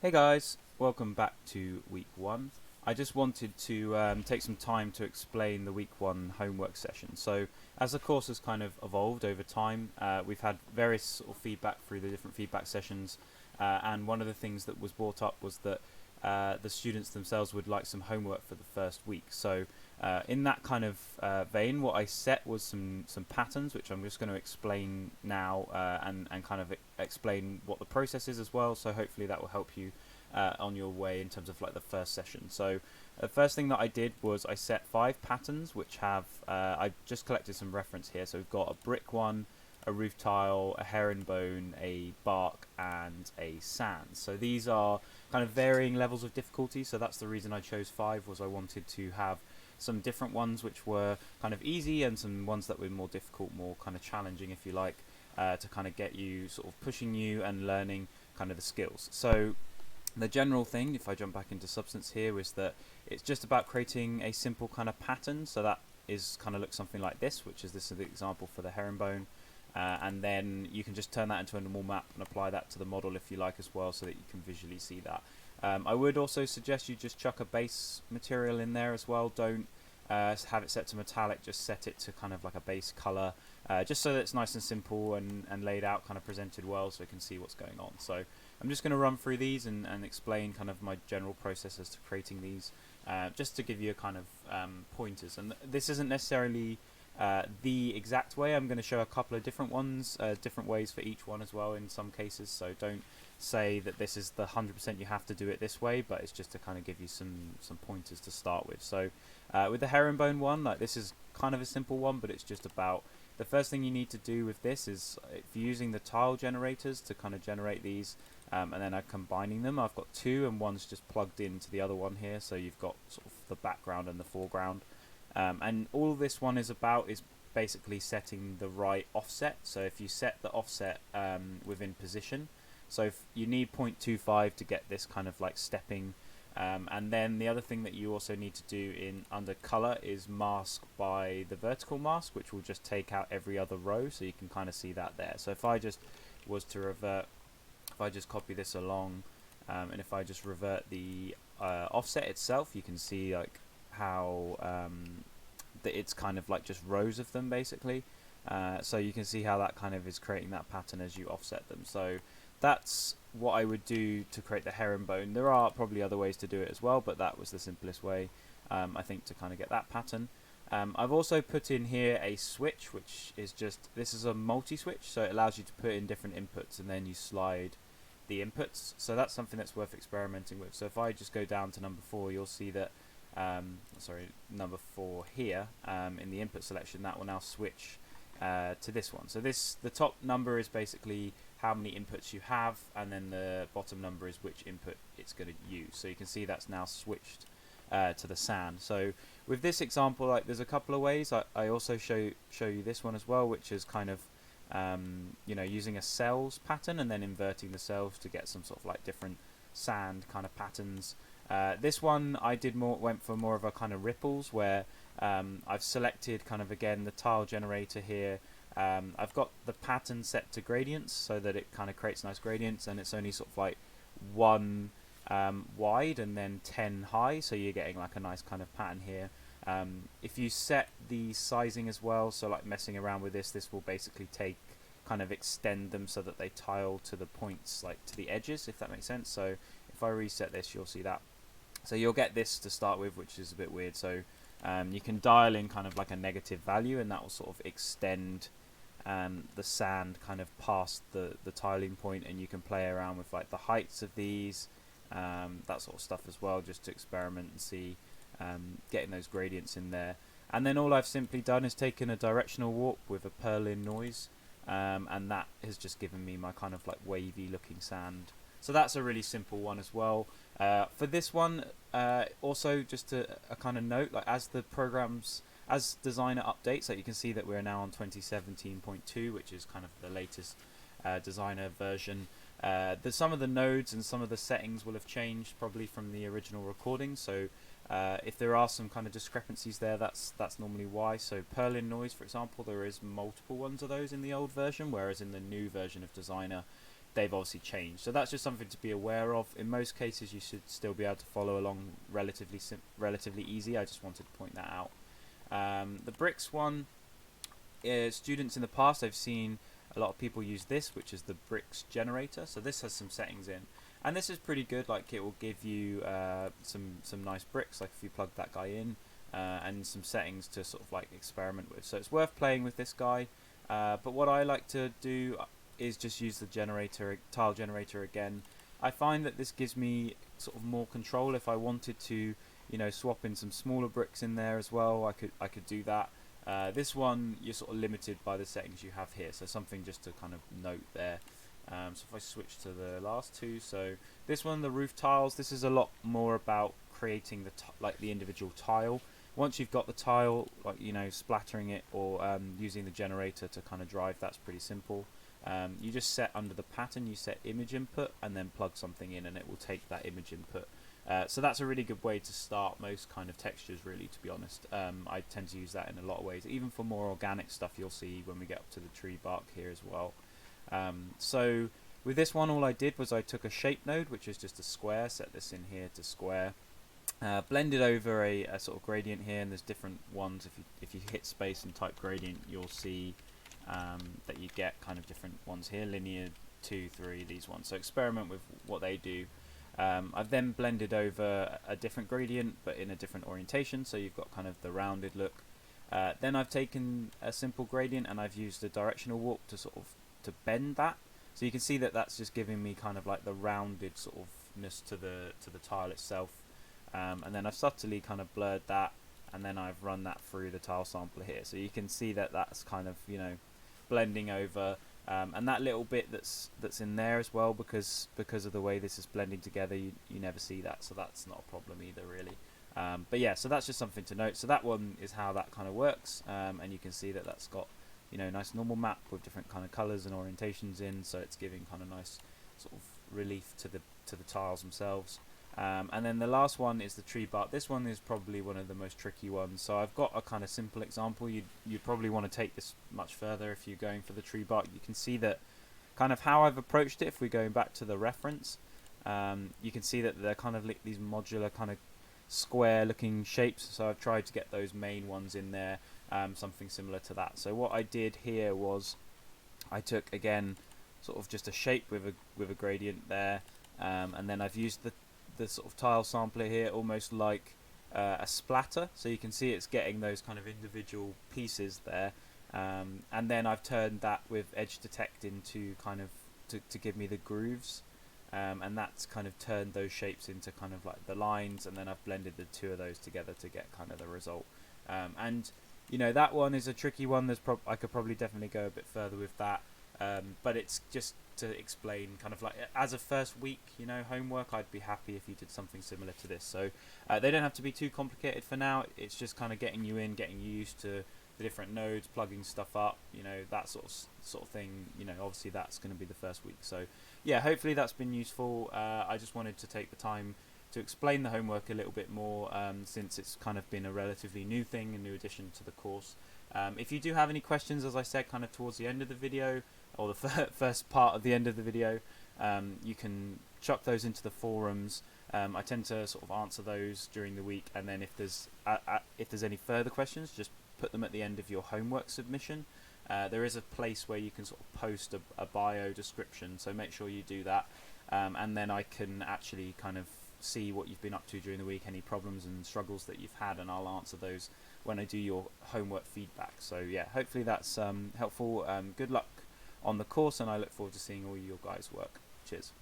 Hey guys, welcome back to week one. I just wanted to take some time to explain the week one homework session. So, as the course has kind of evolved over time, we've had various sort of feedback through the different feedback sessions, and one of the things that was brought up was that the students themselves would like some homework for the first week. So, in that kind of vein, what I set was some patterns, which I'm just going to explain now, and kind of explain what the process is as well. So hopefully that will help you on your way in terms of like the first session. So the first thing that I did was I set 5 patterns, which have I just collected some reference here. So we've got a brick one, a roof tile, a herringbone, a bark, and a sand. So these are kind of varying levels of difficulty. So that's the reason I chose 5, was I wanted to have some different ones which were kind of easy and some ones that were more difficult, more kind of challenging, if you like, to kind of get you sort of pushing you and learning kind of the skills. So the general thing, if I jump back into substance here, is that it's just about creating a simple kind of pattern. So that is kind of looks something like this, which is the example for the herringbone. And then you can just turn that into a normal map and apply that to the model if you like as well, so that you can visually see that. I would also suggest you just chuck a base material in there as well. Don't have it set to metallic, just set it to kind of like a base color, just so that it's nice and simple and laid out, kind of presented well, so you can see what's going on. So I'm just going to run through these and explain kind of my general process as to creating these, just to give you a kind of pointers. And this isn't necessarily the exact way. I'm going to show a couple of different ones, different ways for each one as well in some cases, so don't say that this is the 100% you have to do it this way, but it's just to kind of give you some pointers to start with. So with the herringbone one, like, this is kind of a simple one, but it's just about, the first thing you need to do with this is, if you're using the tile generators to kind of generate these, and then I'm combining them, I've got 2 and one's just plugged into the other one here, so you've got sort of the background and the foreground. And all this one is about is basically setting the right offset. So if you set the offset within position, so if you need 0.25 to get this kind of like stepping, and then the other thing that you also need to do in under color is mask by the vertical mask, which will just take out every other row, so you can kind of see that there. So if I just was to revert, if I just copy this along, and if I just revert the offset itself, you can see like how that it's kind of like just rows of them basically. So you can see how that kind of is creating that pattern as you offset them. So that's what I would do to create the herringbone. There are probably other ways to do it as well, but that was the simplest way, I think, to kind of get that pattern. I've also put in here a switch, which is just, this is a multi-switch, so it allows you to put in different inputs and then you slide the inputs. So that's something that's worth experimenting with. So if I just go down to number 4, you'll see that number 4 here, in the input selection, that will now switch to this one. So the top number is basically how many inputs you have, and then the bottom number is which input it's going to use. So you can see that's now switched to the sand. So with this example, like, there's a couple of ways. I also show you this one as well, which is kind of using a cells pattern and then inverting the cells to get some sort of like different sand kind of patterns. This one I went for more of a kind of ripples, where I've selected kind of again the tile generator here. I've got the pattern set to gradients so that it kind of creates nice gradients, and it's only sort of like 1 wide and then 10 high, so you're getting like a nice kind of pattern here. If you set the sizing as well, so like messing around with this will basically kind of extend them so that they tile to the points, like to the edges, if that makes sense. So if I reset this, you'll see that. So you'll get this to start with, which is a bit weird. So you can dial in kind of like a negative value, and that will sort of extend the sand kind of past the tiling point, and you can play around with like the heights of these, that sort of stuff as well, just to experiment and see getting those gradients in there. And then all I've simply done is taken a directional warp with a purlin noise, and that has just given me my kind of like wavy looking sand. So that's a really simple one as well. For this one, also just a kind of note, like, as Designer updates, like, you can see that we're now on 2017.2, which is kind of the latest Designer version. Some of the nodes and some of the settings will have changed probably from the original recording. So if there are some kind of discrepancies there, that's normally why. So purlin noise, for example, there is multiple ones of those in the old version, whereas in the new version of Designer, they've obviously changed. So that's just something to be aware of. In most cases, you should still be able to follow along relatively easy. I just wanted to point that out. The bricks one, students in the past, I've seen a lot of people use this, which is the bricks generator. So this has some settings in, and this is pretty good. Like, it will give you some nice bricks, like if you plug that guy in, and some settings to sort of like experiment with. So it's worth playing with this guy. But what I like to do is just use the tile generator again. I find that this gives me sort of more control. If I wanted to, swap in some smaller bricks in there as well, I could do that. This one, you're sort of limited by the settings you have here, so something just to kind of note there. So if I switch to the last two, so this one, the roof tiles, this is a lot more about creating the individual tile. Once you've got the tile, like, splattering it or using the generator to kind of drive, that's pretty simple. You just set under the pattern, you set image input and then plug something in, and it will take that image input. So that's a really good way to start most kind of textures, really, to be honest. I tend to use that in a lot of ways. Even for more organic stuff, you'll see when we get up to the tree bark here as well. So with this one, all I did was I took a shape node, which is just a square, set this in here to square. Blended over a sort of gradient here, and there's different ones. If you hit space and type gradient, you'll see that you get kind of different ones here, linear, 2, 3, these ones. So experiment with what they do. I've then blended over a different gradient, but in a different orientation, so you've got kind of the rounded look. Then I've taken a simple gradient and I've used a directional warp to sort of bend that. So you can see that that's just giving me kind of like the rounded sort ofness to the tile itself. And then I've subtly kind of blurred that, and then I've run that through the tile sampler here. So you can see that that's kind of, blending over, and that little bit that's in there as well, because of the way this is blending together, you never see that, so that's not a problem either, really. But yeah, so that's just something to note. So that one is how that kind of works, and you can see that that's got, nice normal map with different kind of colors and orientations in, so it's giving kind of nice sort of relief to the tiles themselves. And then the last one is the tree bark. This one is probably one of the most tricky ones. So I've got a kind of simple example. You'd probably want to take this much further if you're going for the tree bark. You can see that kind of how I've approached it. If we're going back to the reference, you can see that they're kind of like these modular kind of square looking shapes. So I've tried to get those main ones in there, something similar to that. So what I did here was I took, again, sort of just a shape with a gradient there, and then I've used the sort of tile sampler here almost like a splatter, so you can see it's getting those kind of individual pieces there, and then I've turned that with edge detect into kind of to give me the grooves, and that's kind of turned those shapes into kind of like the lines, and then I've blended the two of those together to get kind of the result. And that one is a tricky one. I could probably definitely go a bit further with that, but it's just to explain kind of like as a first week homework. I'd be happy if you did something similar to this. So they don't have to be too complicated for now. It's just kind of getting you used to the different nodes, plugging stuff up, that sort of thing. Obviously that's going to be the first week. So yeah, hopefully that's been useful. I just wanted to take the time to explain the homework a little bit more, since it's kind of been a relatively new thing, a new addition to the course. If you do have any questions, as I said, kind of towards the end of the video, or the first part of the end of the video, you can chuck those into the forums. I tend to sort of answer those during the week, and then if there's any further questions, just put them at the end of your homework submission. There is a place where you can sort of post a bio description, so make sure you do that, and then I can actually kind of see what you've been up to during the week, any problems and struggles that you've had, and I'll answer those when I do your homework feedback. So yeah, hopefully that's helpful. Good luck on the course, and I look forward to seeing all your guys' work. Cheers.